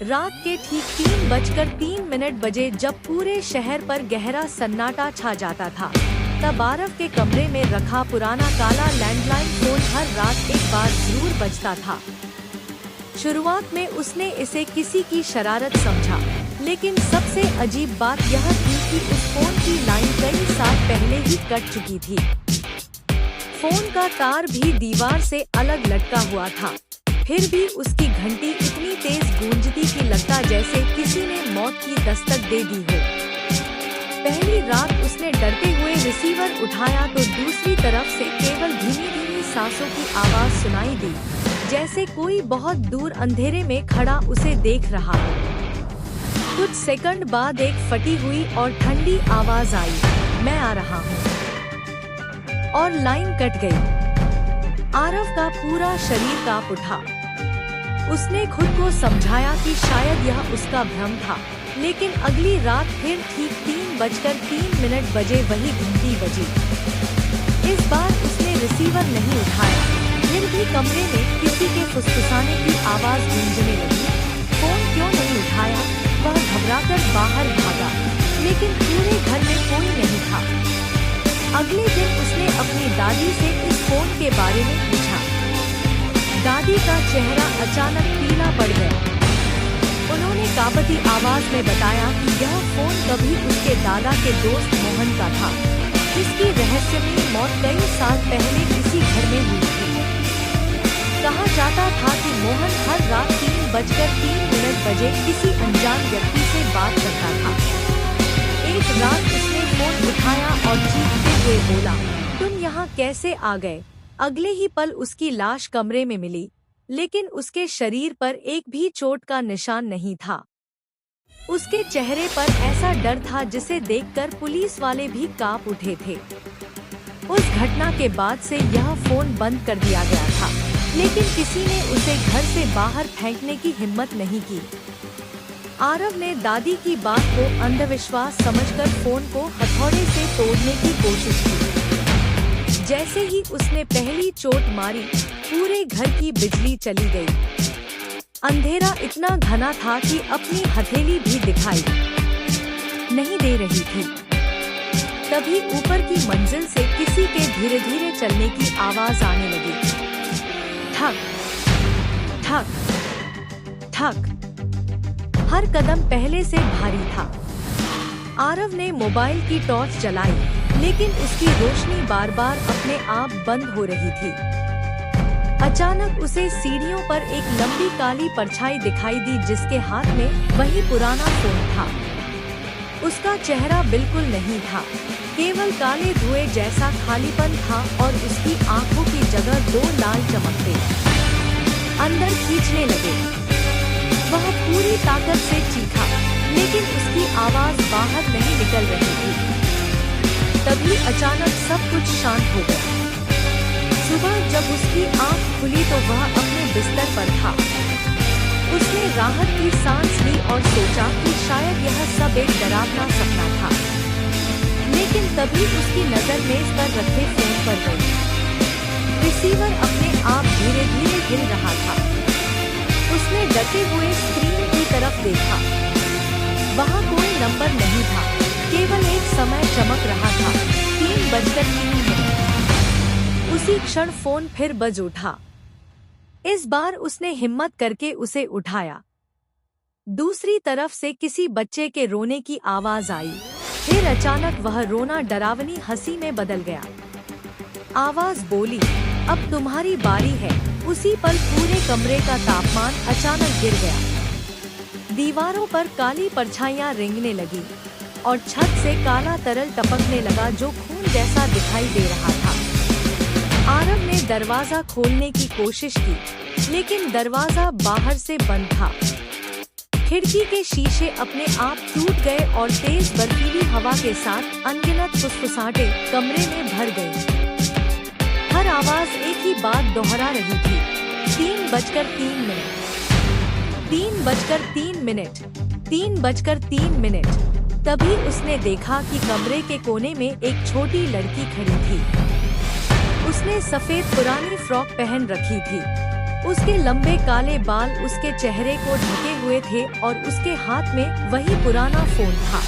रात के ठीक 3:03 बजे जब पूरे शहर पर गहरा सन्नाटा छा जाता था, तब आरव के कमरे में रखा पुराना काला लैंडलाइन फोन हर रात एक बार जरूर बजता था। शुरुआत में उसने इसे किसी की शरारत समझा, लेकिन सबसे अजीब बात यह थी कि उस फोन की लाइन कई साल पहले ही कट चुकी थी। फोन का तार भी दीवार से अलग लटका हुआ था, फिर भी उसकी घंटी इतनी तेज गूंजती कि लगता जैसे किसी ने मौत की दस्तक दे दी हो। पहली रात उसने डरते हुए रिसीवर उठाया तो दूसरी तरफ से केवल धीमी धीमी सांसों की आवाज सुनाई दी, जैसे कोई बहुत दूर अंधेरे में खड़ा उसे देख रहा हो। कुछ सेकंड बाद एक फटी हुई और ठंडी आवाज आई, मैं आ रहा हूँ, और लाइन कट गई। आरव का पूरा शरीर कांप उठा। उसने खुद को समझाया कि शायद यह उसका भ्रम था, लेकिन अगली रात फिर ठीक 3:03 बजे वही घंटी बजी। इस बार उसने रिसीवर नहीं उठाया, फिर भी कमरे में किसी के फुसफुसाने की आवाज गूंजने लगी। फोन क्यों नहीं उठाया? वह घबराकर बाहर भागा, लेकिन पूरे घर में कोई नहीं था। अगले दिन उसने अपनी दादी से इस फोन के बारे में पूछा। दादी का चेहरा अचानक पीला पड़ गया। उन्होंने कांपती आवाज में बताया कि यह फोन कभी उसके दादा के दोस्त मोहन का था, जिसकी रहस्यमयी मौत कई साल पहले इसी घर में हुई थी। कहा जाता था कि मोहन हर रात 3:03 बजे किसी अनजान व्यक्ति से बात करता था। एक रात उसने फोन उठाया और चीखते हुए बोला, तुम यहाँ कैसे आ गए? अगले ही पल उसकी लाश कमरे में मिली, लेकिन उसके शरीर पर एक भी चोट का निशान नहीं था। उसके चेहरे पर ऐसा डर था जिसे देखकर पुलिस वाले भी कांप उठे थे। उस घटना के बाद से यह फोन बंद कर दिया गया था, लेकिन किसी ने उसे घर से बाहर फेंकने की हिम्मत नहीं की। आरव ने दादी की बात को अंधविश्वास समझकर फोन को हथौड़े से तोड़ने की कोशिश की। जैसे ही उसने पहली चोट मारी, पूरे घर की बिजली चली गई। अंधेरा इतना घना था कि अपनी हथेली भी दिखाई नहीं दे रही थी। तभी ऊपर की मंजिल से किसी के धीरे धीरे चलने की आवाज आने लगी। ठक ठक ठक। हर कदम पहले से भारी था। आरव ने मोबाइल की टॉर्च जलाई, लेकिन उसकी रोशनी बार बार अपने आप बंद हो रही थी। अचानक उसे सीढ़ियों पर एक लंबी काली परछाई दिखाई दी, जिसके हाथ में वही पुराना फोन था। उसका चेहरा बिल्कुल नहीं था, केवल काले धुएं जैसा खालीपन था, और उसकी आंखों की जगह दो लाल चमकते अंदर खींचने लगे। वह पूरी ताकत से चीखा, लेकिन उसकी आवाज बाहर नहीं निकल रही थी। तभी अचानक सब कुछ शांत हो गया। सुबह जब उसकी आंख खुली तो वह अपने बिस्तर पर था। उसने राहत की सांस ली और सोचा कि शायद यह सब एक डरावना सपना था। लेकिन तभी उसकी नजर मेज पर रखे फोन पर गई। रिसीवर अपने आप धीरे धीरे हिल रहा था। उसने डरते हुए स्क्रीन की तरफ देखा। वहाँ कोई नंबर नहीं था, केवल एक समय चमक रहा था, 3:03। उसी क्षण फोन फिर बज उठा। इस बार उसने हिम्मत करके उसे उठाया। दूसरी तरफ से किसी बच्चे के रोने की आवाज आई। फिर अचानक वह रोना डरावनी हंसी में बदल गया। आवाज बोली, अब तुम्हारी बारी है। उसी पल पूरे कमरे का तापमान अचानक गिर गया। दीवारों पर काली परछाइयां रेंगने लगी और छत से काला तरल टपकने लगा, जो खून जैसा दिखाई दे रहा था। आरव ने दरवाजा खोलने की कोशिश की, लेकिन दरवाजा बाहर से बंद था। खिड़की के शीशे अपने आप टूट गए और तेज बर्फीली हवा के साथ अनगिनत फुसफुसाहटें कमरे में भर गईं। हर आवाज एक ही बात दोहरा रही थी, 3:03। 3:03, 3:03। तभी उसने देखा कि कमरे के कोने में एक छोटी लड़की खड़ी थी। उसने सफेद पुरानी फ्रॉक पहन रखी थी। उसके लंबे काले बाल उसके चेहरे को ढके हुए थे और उसके हाथ में वही पुराना फोन था।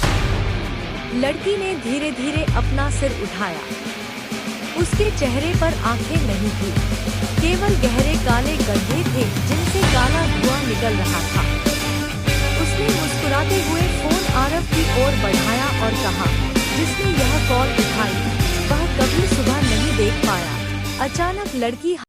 लड़की ने धीरे धीरे अपना सिर उठाया। उसके चेहरे पर आंखें नहीं थी, केवल गहरे काले गड्ढे थे जिनसे काला धुआं निकल रहा था। उसने मुस्कुराते हुए फोन आरव की ओर बढ़ाया और कहा, जिसने यह कॉल उठाई वह कभी सुबह नहीं देख पाया। अचानक लड़की